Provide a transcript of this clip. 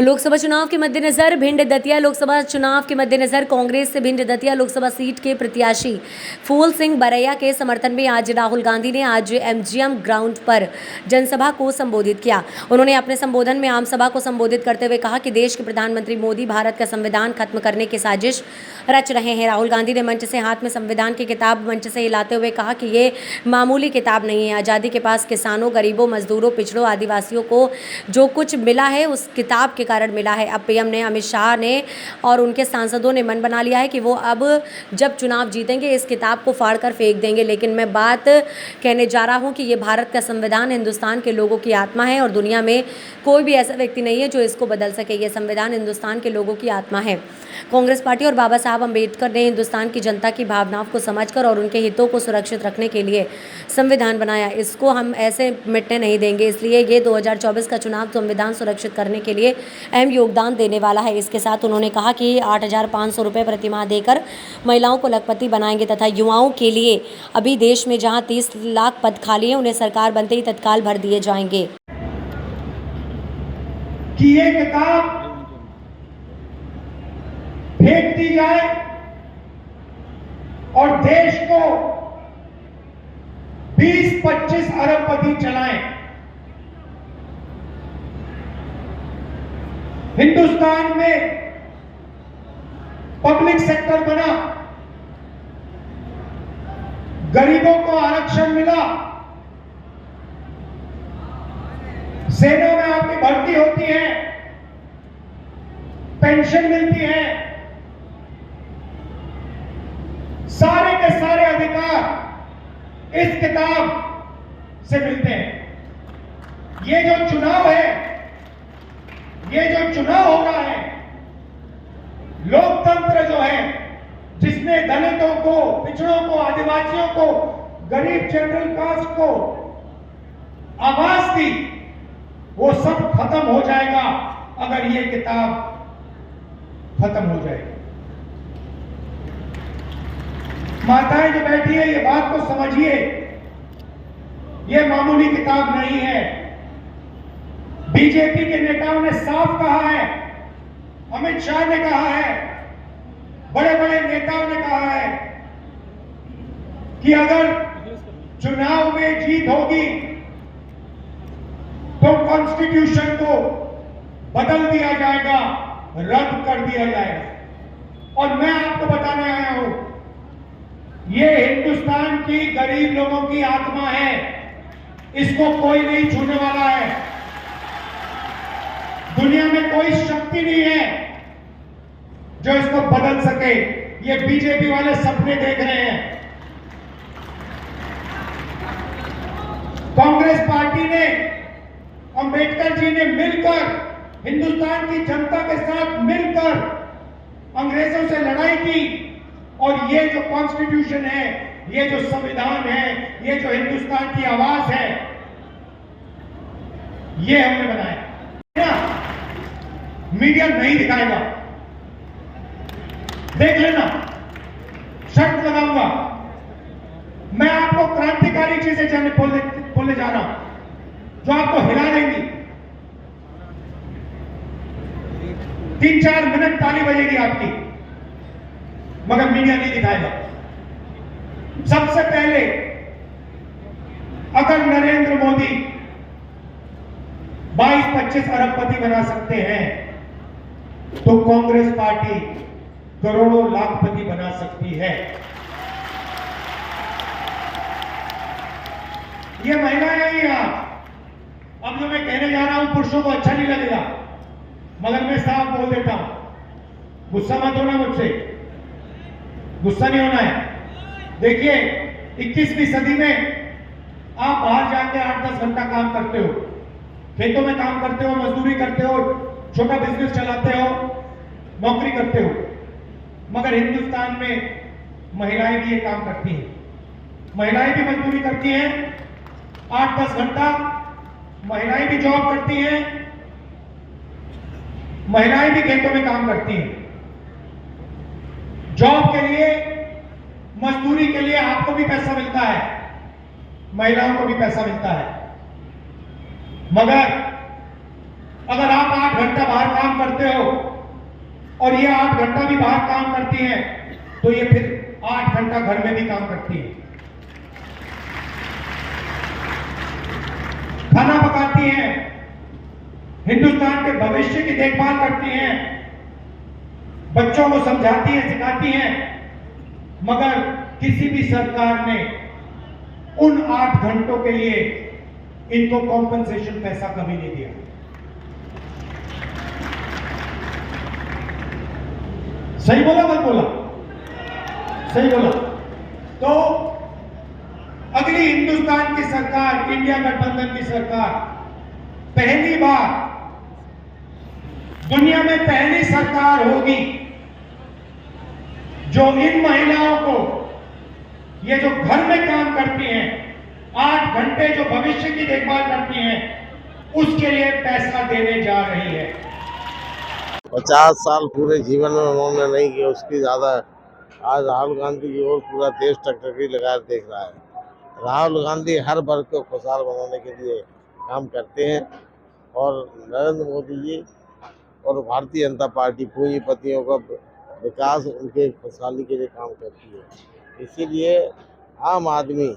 लोकसभा चुनाव के मद्देनजर भिंड दतिया लोकसभा चुनाव के मद्देनजर कांग्रेस से भिंड दतिया लोकसभा सीट के प्रत्याशी फूल सिंह बरैया के समर्थन में आज राहुल गांधी ने आज एमजीएम ग्राउंड पर जनसभा को संबोधित किया। उन्होंने अपने संबोधन में आम सभा को संबोधित करते हुए कहा कि देश के प्रधानमंत्री मोदी भारत का संविधान खत्म करने की साजिश रच रहे हैं। राहुल गांधी ने मंच से हाथ में संविधान की किताब मंच से हिलाते हुए कहा कि ये मामूली किताब नहीं है। आज़ादी के पास किसानों, गरीबों, मजदूरों, पिछड़ों, आदिवासियों को जो कुछ मिला है उस किताब के कारण मिला है। अब पीएम ने, अमित शाह ने और उनके सांसदों ने मन बना लिया है कि वो अब जब चुनाव जीतेंगे इस किताब को फाड़ कर फेंक देंगे। लेकिन मैं बात कहने जा रहा हूं कि ये भारत का संविधान हिंदुस्तान के लोगों की आत्मा है और दुनिया में कोई भी ऐसा व्यक्ति नहीं है जो इसको बदल सके। ये संविधान हिंदुस्तान के लोगों की आत्मा है। कांग्रेस पार्टी और बाबा साहब अम्बेडकर ने हिंदुस्तान की जनता की भावनाओं को समझकर और उनके हितों को सुरक्षित रखने के लिए संविधान बनाया। इसको हम ऐसे मिटने नहीं देंगे। इसलिए ये 2024 का चुनाव संविधान सुरक्षित करने के लिए अहम योगदान देने वाला है। इसके साथ उन्होंने कहा कि 8,500 रुपये प्रति माह देकर महिलाओं को लखपति बनाएंगे तथा युवाओं के लिए अभी देश में जहां 30 लाख पद खाली हैं उन्हें सरकार बनते ही तत्काल भर दिए जाएंगे। कि ये किताब फेंक दी जाए और देश को 20-25 अरबपति चलाएं। हिंदुस्तान में पब्लिक सेक्टर बना, गरीबों को आरक्षण मिला, सेना में आपकी भर्ती होती है, पेंशन मिलती है, सारे के सारे अधिकार इस किताब से मिलते हैं। ये जो चुनाव है, ये जो चुनाव हो रहा है, लोकतंत्र जो है जिसने दलितों को, पिछड़ों को, आदिवासियों को, गरीब जनरल कास्ट को आवाज दी, वो सब खत्म हो जाएगा अगर ये किताब खत्म हो जाएगी। माताएं जो बैठी है, ये बात को समझिए, ये मामूली किताब नहीं है। बीजेपी के नेताओं ने साफ कहा है, अमित शाह ने कहा है, बड़े बड़े नेताओं ने कहा है कि अगर चुनाव में जीत होगी तो कॉन्स्टिट्यूशन को बदल दिया जाएगा, रद्द कर दिया जाएगा। और मैं आपको बताने आया हूं, ये हिंदुस्तान की गरीब लोगों की आत्मा है, इसको कोई नहीं छूने वाला है। दुनिया में कोई शक्ति नहीं है जो इसको बदल सके। ये बीजेपी वाले सपने देख रहे हैं। कांग्रेस पार्टी ने, अंबेडकर जी ने मिलकर, हिंदुस्तान की जनता के साथ मिलकर अंग्रेजों से लड़ाई की और ये जो कॉन्स्टिट्यूशन है, ये जो संविधान है, ये जो हिंदुस्तान की आवाज है, ये हमने बनाया। मीडिया नहीं दिखाएगा, देख लेना, शर्त लगाऊंगा। मैं आपको क्रांतिकारी चीजें बोलने जा रहा हूं जो आपको हिला देंगी। 3-4 मिनट ताली बजेगी आपकी, मगर मीडिया नहीं दिखाएगा। सबसे पहले, अगर नरेंद्र मोदी 22-25 अरबपति बना सकते हैं तो कांग्रेस पार्टी करोड़ों लाखपति बना सकती है। ये महिलाएं हैं यहां। अब जो मैं कहने जा रहा हूं पुरुषों को अच्छा नहीं लगेगा, मगर मैं साफ बोल देता हूं, गुस्सा मत होना मुझसे, गुस्सा नहीं होना है। देखिए, 21वीं सदी में आप बाहर जाके 8-10 घंटा काम करते हो, खेतों में काम करते हो, मजदूरी करते हो, छोटा बिजनेस चलाते हो, नौकरी करते हो, मगर हिंदुस्तान में महिलाएं भी ये काम करती हैं। महिलाएं भी मजदूरी करती हैं 8-10 घंटा, महिलाएं भी जॉब करती हैं, महिलाएं भी खेतों में काम करती हैं। जॉब के लिए, मजदूरी के लिए आपको भी पैसा मिलता है, महिलाओं को भी पैसा मिलता है, मगर अगर आप 8 घंटा बाहर काम करते हो और ये 8 घंटा भी बाहर काम करती हैं, तो ये फिर 8 घंटा घर में भी काम करती है, खाना पकाती हैं, हिंदुस्तान के भविष्य की देखभाल करती हैं, बच्चों को समझाती हैं, सिखाती हैं, मगर किसी भी सरकार ने उन 8 घंटों के लिए इनको कॉम्पनसेशन पैसा कभी नहीं दिया। सही बोला मत बोला? सही बोला। तो अगली हिंदुस्तान की सरकार, इंडिया गठबंधन की सरकार, पहली बार दुनिया में पहली सरकार होगी जो इन महिलाओं को, ये जो घर में काम करती हैं, 8 घंटे जो भविष्य की देखभाल करती हैं, उसके लिए पैसा देने जा रही है। 50 साल पूरे जीवन में उन्होंने नहीं किया, उसकी ज़्यादा आज राहुल गांधी की ओर पूरा देश टकटकी लगा देख रहा है। राहुल गांधी हर वर्ग को खुशहाल बनाने के लिए काम करते हैं और नरेंद्र मोदी जी और भारतीय जनता पार्टी पूंजीपतियों का विकास, उनके खुशहाली के लिए काम करती है। इसीलिए आम आदमी